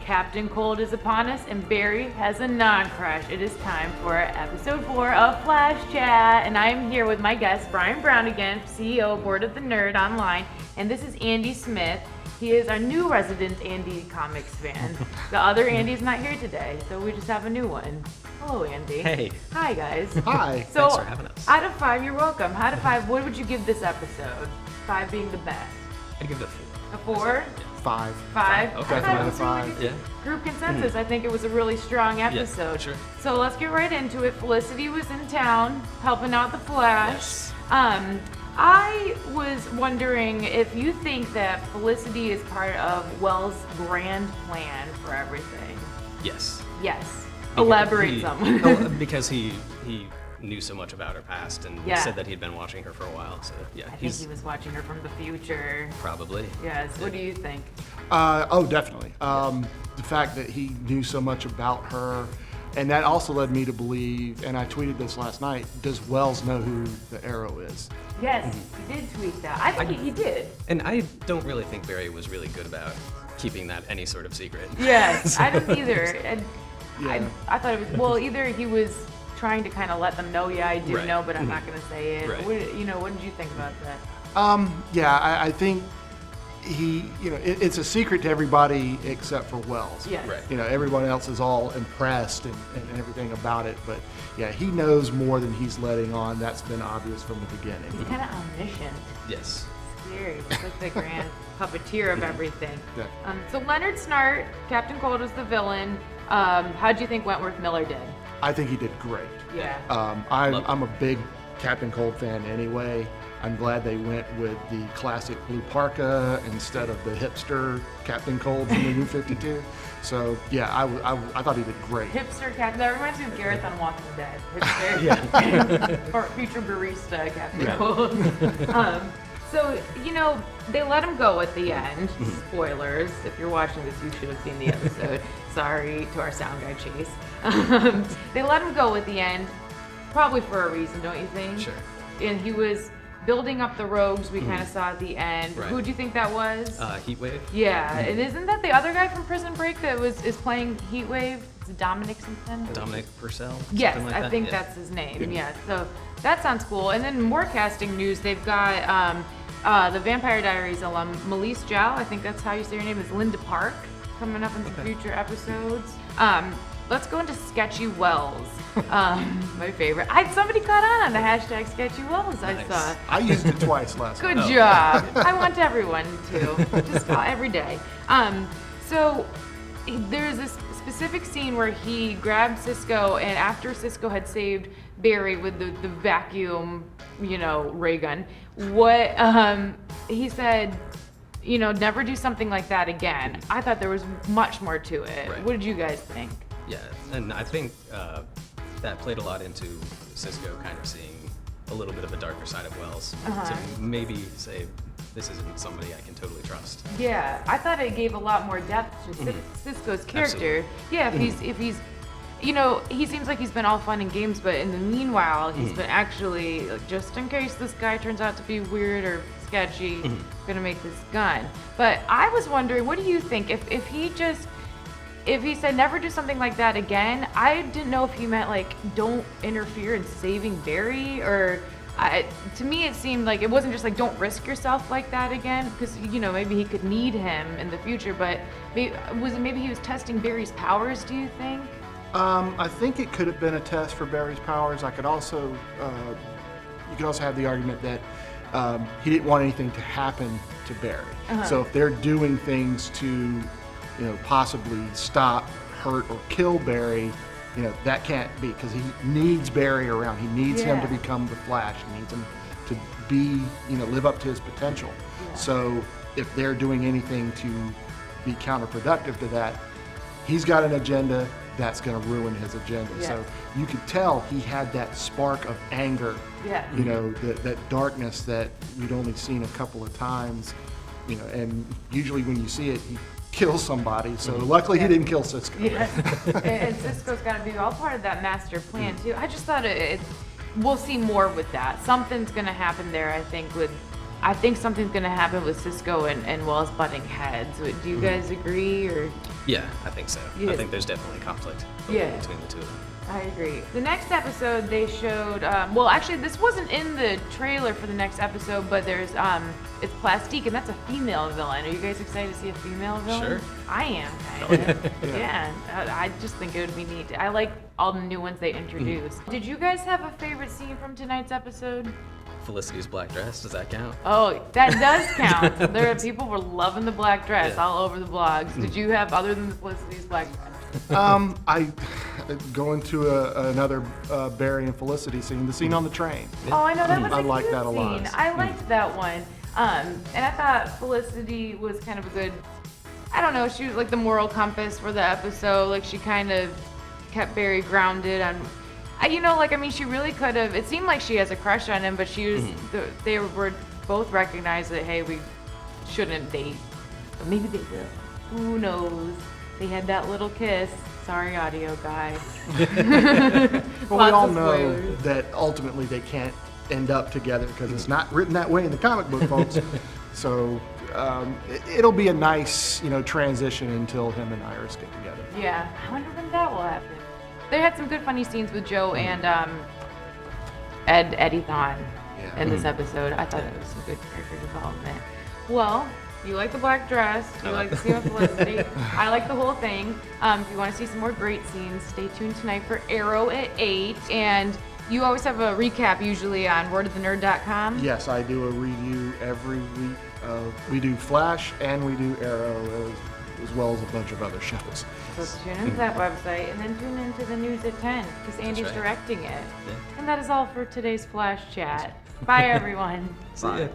Captain Cold is upon us, and Barry has a non-crush. It is time for episode 4 of Flash Chat, and I am here with my guest, Brian Brown again, CEO, Board of the Nerd Online, and this is Andy Smith. He is our new resident Andy Comics fan. The other Andy's not here today, so we just have a new one. Hello, Andy. Hey. Hi, guys. Hi. So, Thanks for having us. out of 5, you're welcome. Out of 5, what would you give this episode? 5 being the best. I'd give it a 4. A 4? 5. 5? Okay. Definitely That's a 5. really good. Yeah. Group consensus. I think it was a really strong episode. sure. So let's get right into it. Felicity was in town helping out the Flash. Yes. I was wondering if you think that Felicity is part of Wells' grand plan for everything. Yes. Yes. Elaborate some. Because he knew so much about her past and Yeah. said that he'd been watching her for a while. So yeah, I think he was watching her from the future. probably. Yes. What do you think? Definitely. The fact that he knew so much about her, and that also led me to believe, and I tweeted this last night, does Wells know who the Arrow is? Yes, he did tweet that. I think he did. And I don't really think Barry was really good about keeping that any sort of secret. Yes, I didn't either. And Yeah. I thought it was, well, either he was trying to kind of let them know, yeah, I do Right. know, but I'm not going to say it. Right. What did you think about that? I think he, it's a secret to everybody except for Wells. Yes. Right. Everyone else is all impressed and everything about it, but yeah, he knows more than he's letting on. That's been obvious from the beginning. He's kind of omniscient. Yes. Scary. He's like the grand puppeteer of everything. Yeah. So Leonard Snart, Captain Cold was the villain. How'd you think Wentworth Miller did? I think he did great. Yeah. I'm a big Captain Cold fan anyway. I'm glad they went with the classic blue parka instead of the hipster Captain Cold from the New 52. So yeah, I thought he did great. Hipster Captain. That reminds me of Gareth on Walking Dead. Hipster. Or future barista Captain Cold. So, they let him go at the end. Spoilers. If you're watching this, you should have seen the episode. Sorry to our sound guy, Chase. They let him go at the end, probably for a reason, don't you think? Sure. And he was building up the rogues we kind of saw at the end. Right. Who do you think that was? Heatwave. Yeah, and isn't that the other guy from Prison Break that is playing Heatwave? It's Dominic something? Dominic Purcell. Yes, something like I that? think Yeah. that's his name. Yeah, so that sounds cool. And then more casting news. They've got the Vampire Diaries alum Melise Jow. I think that's how you say her name. Is Linda Park coming up in some future episodes. Let's go into Sketchy Wells. My favorite. Somebody caught on the hashtag Sketchy Wells. I Nice. saw. I used it twice last Good night. job. I want everyone to. Just every day. So there's this specific scene where he grabbed Cisco, and after Cisco had saved Barry with the vacuum, ray gun, he said, never do something like that again. I thought there was much more to it. Right. What did you guys think? Yeah, and I think that played a lot into Cisco kind of seeing a little bit of a darker side of Wells to maybe say, this isn't somebody I can totally trust. Yeah, I thought it gave a lot more depth to Cisco's character. Absolutely. Yeah, if he's, he seems like he's been all fun and games, but in the meanwhile, he's been actually, just in case this guy turns out to be weird or sketchy, gonna make this gun. But I was wondering, what do you think if he said never do something like that again? I didn't know if he meant like don't interfere in saving Barry, or to me it seemed like it wasn't just like don't risk yourself like that again, because maybe he could need him in the future. But maybe he was testing Barry's powers? Do you think? I think it could have been a test for Barry's powers. You could also have the argument that he didn't want anything to happen to Barry. So if they're doing things to possibly stop, hurt, or kill Barry, that can't be, because he needs Barry around. He needs him to become the Flash. He needs him to be, live up to his potential. Yeah. So if they're doing anything to be counterproductive to that, he's got an agenda that's going to ruin his agenda. Yeah. So you could tell he had that spark of anger, Yeah. that darkness that we'd only seen a couple of times, and usually when you see it, he kills somebody. So luckily he didn't kill Cisco. Yeah, and Cisco's got to be all part of that master plan too. I just thought we'll see more with that. Something's going to happen there, I think something's going to happen with Cisco and Wells butting heads. Do you guys agree? Or Yeah, I think so. Yeah. I think there's definitely conflict Yeah. between the two of them. I agree. The next episode they showed, well, actually, this wasn't in the trailer for the next episode, but there's, it's Plastique, and that's a female villain. Are you guys excited to see a female villain? Sure. I am, kind of. Yeah. I just think it would be neat. I like all the new ones they introduced. Did you guys have a favorite scene from tonight's episode? Felicity's black dress, does that count? Oh, that does count. People were loving the black dress all over the blogs. Did you have, other than the Felicity's black dress? I going to another Barry and Felicity scene, the scene on the train. Oh, I know, that was a I like cute that a lot. scene. I liked that one. And I thought Felicity was kind of a good, I don't know, she was like the moral compass for the episode. Like, she kind of kept Barry grounded on, you know, like, I mean, she really could have, it seemed like she has a crush on him, but she was, they were both recognized that, hey, we shouldn't date. But maybe they will. Who knows? They had that little kiss. Sorry, audio guy. Well, we all know that ultimately they can't end up together because it's not written that way in the comic book, folks. So it'll be a nice, transition until him and Iris get together. Yeah, I wonder when that will happen. They had some good funny scenes with Joe and Eddie Thawne in this episode. I thought it was some good character development. Well, you like the black dress, you like the scene with Felicity. I like the whole thing. If you want to see some more great scenes, stay tuned tonight for Arrow at 8. And you always have a recap usually on wordofthenerd.com. Yes, I do a review every week. We do Flash and we do Arrow as well as a bunch of other shows. So tune into that website and then tune into the news at 10 because Andy's right. directing it. Yeah. And that is all for today's Flash Chat. Bye, everyone. See ya.